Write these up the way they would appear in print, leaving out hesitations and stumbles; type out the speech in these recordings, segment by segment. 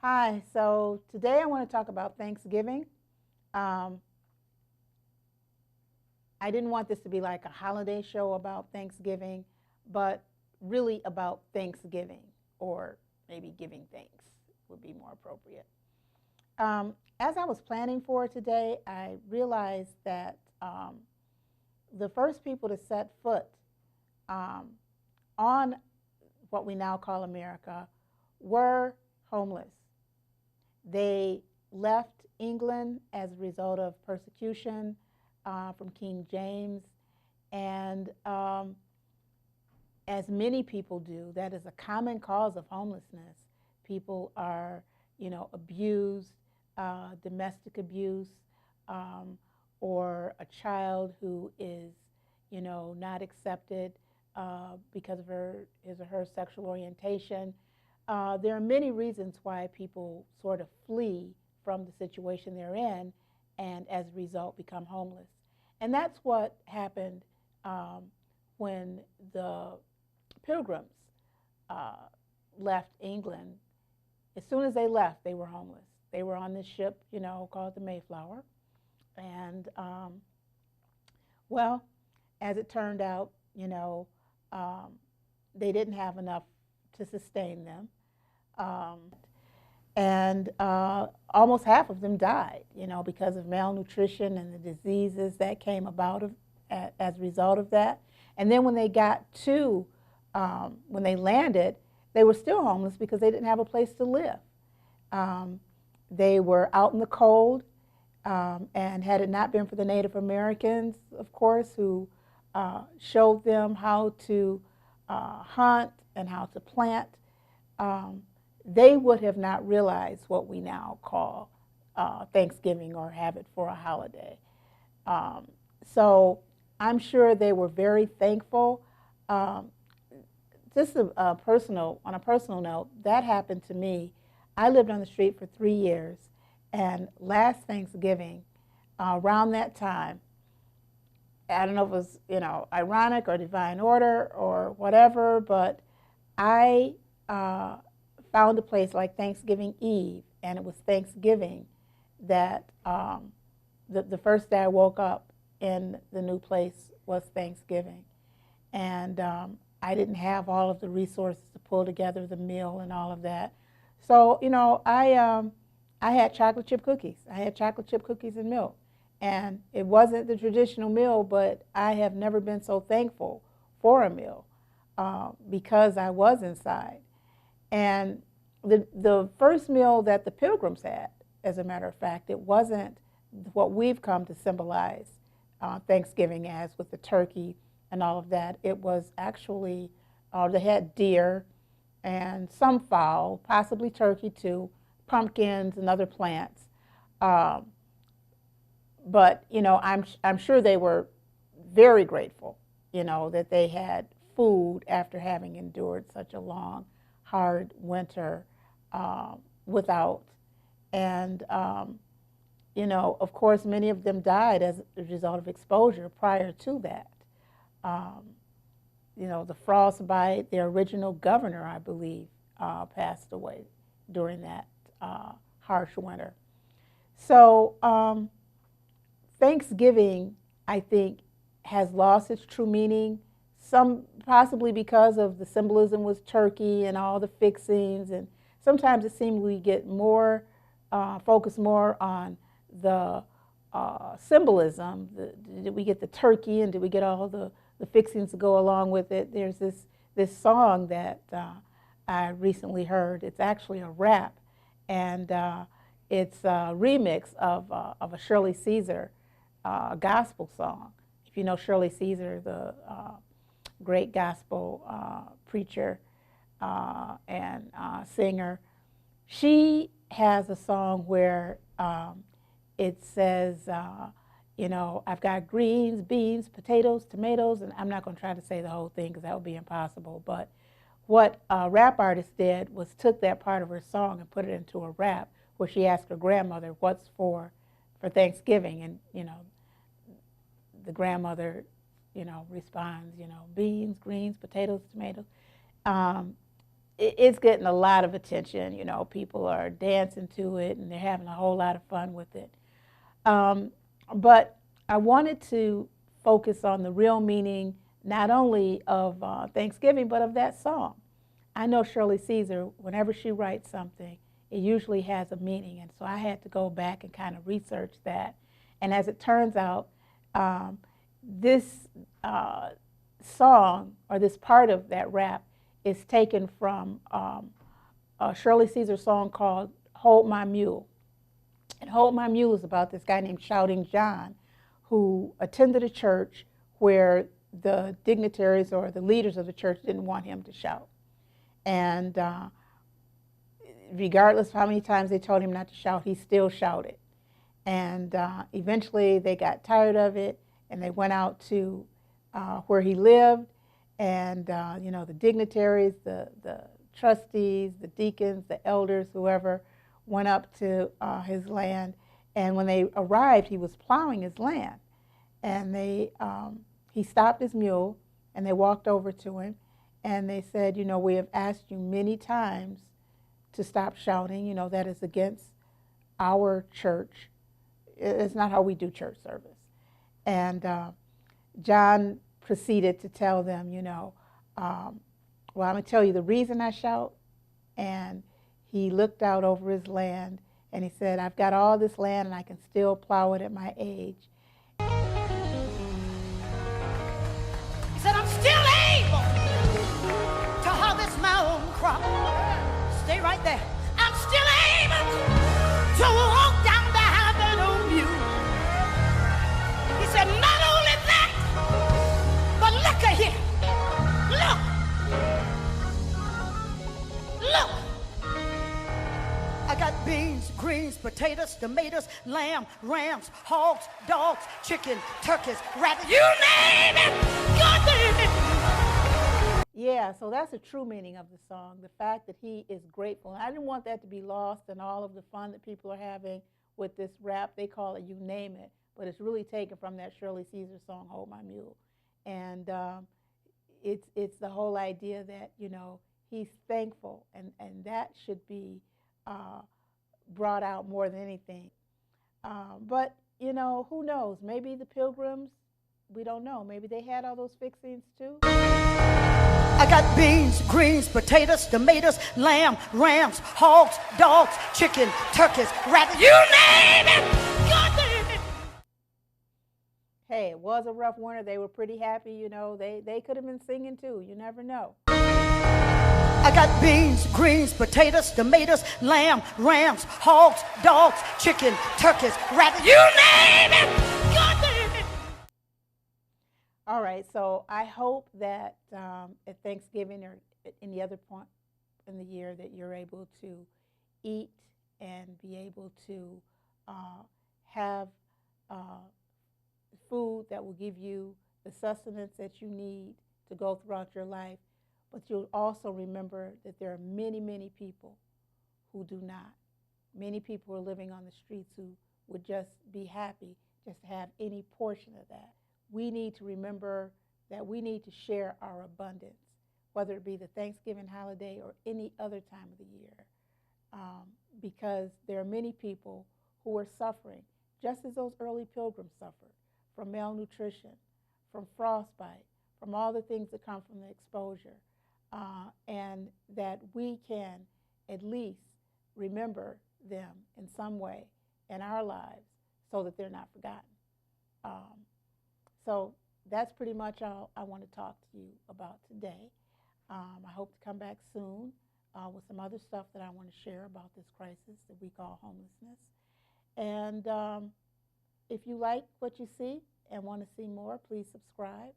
Hi, so today I want to talk about Thanksgiving. Um, I didn't want this to be like a holiday show about Thanksgiving, but really about Thanksgiving, or maybe giving thanks would be more appropriate. As I was planning for today, I realized that the first people to set foot um, on what we now call America were homeless. They left England as a result of persecution from King James, and as many people do, that is a common cause of homelessness. People are, abused, domestic abuse, um, or a child who is, not accepted because of his or her sexual orientation. There are many reasons why people sort of flee from the situation they're in and as a result become homeless. And that's what happened um, when the Pilgrims uh, left England. As soon as they left, they were homeless. They were on this ship, called the Mayflower. And, well, as it turned out, um, they didn't have enough to sustain them. Um, and almost half of them died, because of malnutrition and the diseases that came about as a result of that. And then when they got to, when they landed, they were still homeless because they didn't have a place to live. Um, they were out in the cold, and had it not been for the Native Americans, of course, who showed them how to hunt and how to plant, um, they would have not realized what we now call Thanksgiving or have it for a holiday. Um, so I'm sure they were very thankful. Um, just on a personal note, that happened to me. I lived on the street for 3 years, and last Thanksgiving, around that time, I don't know if it was ironic or divine order or whatever, but I uh, found a place like Thanksgiving Eve, and it was Thanksgiving that the first day I woke up in the new place was Thanksgiving. And I didn't have all of the resources to pull together the meal and all of that. So, I had chocolate chip cookies. I had chocolate chip cookies and milk. And it wasn't the traditional meal, but I have never been so thankful for a meal because I was inside. And the first meal that the Pilgrims had, as a matter of fact, it wasn't what we've come to symbolize Thanksgiving as, with the turkey and all of that. It was actually, they had deer and some fowl, possibly turkey too, pumpkins and other plants. Um, but I'm sure they were very grateful, that they had food after having endured such a long, hard winter without. And of course, many of them died as a result of exposure prior to that. Um, the frostbite, their original governor, I believe, passed away during that harsh winter. So Thanksgiving, I think, has lost its true meaning. Some possibly because of the symbolism with turkey and all the fixings, and sometimes it seems we get more focus more on the symbolism. Did we get the turkey, and did we get all the fixings to go along with it? There's this song that I recently heard. It's actually a rap, and it's a remix of a Shirley Caesar gospel song. If you know Shirley Caesar, the great gospel preacher and singer, she has a song where it says, I've got greens, beans, potatoes, tomatoes, and I'm not going to try to say the whole thing because that would be impossible. But what a rap artist did was took that part of her song and put it into a rap where she asked her grandmother what's for Thanksgiving, and the grandmother, responds, beans, greens, potatoes, tomatoes. Um, it's getting a lot of attention. You know, people are dancing to it and they're having a whole lot of fun with it. But I wanted to focus on the real meaning not only of Thanksgiving, but of that song. I know Shirley Caesar, whenever she writes something, it usually has a meaning. And so I had to go back and kind of research that. And as it turns out, this song, or this part of that rap, is taken from a Shirley Caesar song called Hold My Mule. And Hold My Mule is about this guy named Shouting John, who attended a church where the dignitaries or the leaders of the church didn't want him to shout. And regardless of how many times they told him not to shout, he still shouted. And eventually they got tired of it, and they went out to where he lived, and you know, the dignitaries, the trustees, the deacons, the elders, whoever, went up to his land. And when they arrived, he was plowing his land. And he stopped his mule, and they walked over to him, and they said, you know, we have asked you many times to stop shouting. You know, that is against our church. It's not how we do church service. And John proceeded to tell them, you know, well, I'm going to tell you the reason I shout. And he looked out over his land, and he said, I've got all this land, and I can still plow it at my age. He said, I'm still able to harvest my own crop. Stay right there. I'm still able to walk down the highway on you. He said, not only that, but look at here. Look. I got beans, greens, potatoes, tomatoes, lamb, rams, hogs, dogs, chicken, turkeys, rabbits, you name it. God damn it. Yeah, so that's the true meaning of the song, the fact that he is grateful. And I didn't want that to be lost in all of the fun that people are having with this rap. They call it You Name It, but it's really taken from that Shirley Caesar song, Hold My Mule. And it's the whole idea that, you know, he's thankful, and that should be brought out more than anything. But, you know, who knows? Maybe the Pilgrims, we don't know. Maybe they had all those fixings too. I got beans, greens, potatoes, tomatoes, lamb, rams, hogs, dogs, chicken, turkeys, rabbits, you name it! God damn it! Hey, it was a rough winter. They were pretty happy, you know. They could have been singing too. You never know. I got beans, greens, potatoes, tomatoes, lamb, rams, hogs, dogs, chicken, turkeys, rabbits, you name it! God damn it! All right, so I hope that at Thanksgiving or at any other point in the year that you're able to eat and be able to have food that will give you the sustenance that you need to go throughout your life. But you'll also remember that there are many, many people who do not. Many people are living on the streets who would just be happy just to have any portion of that. We need to remember that we need to share our abundance, whether it be the Thanksgiving holiday or any other time of the year, because there are many people who are suffering, just as those early pilgrims suffered, from malnutrition, from frostbite, from all the things that come from the exposure. And that we can at least remember them in some way in our lives so that they're not forgotten. So that's pretty much all I want to talk to you about today. I hope to come back soon with some other stuff that I want to share about this crisis that we call homelessness. And if you like what you see and want to see more, please subscribe.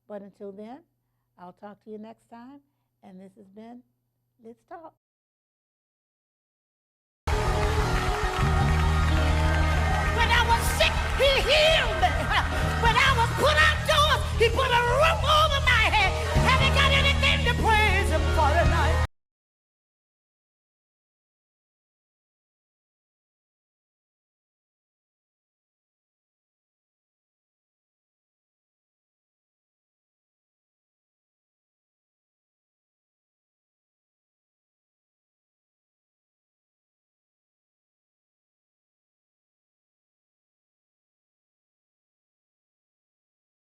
But until then, I'll talk to you next time, and this has been Let's Talk.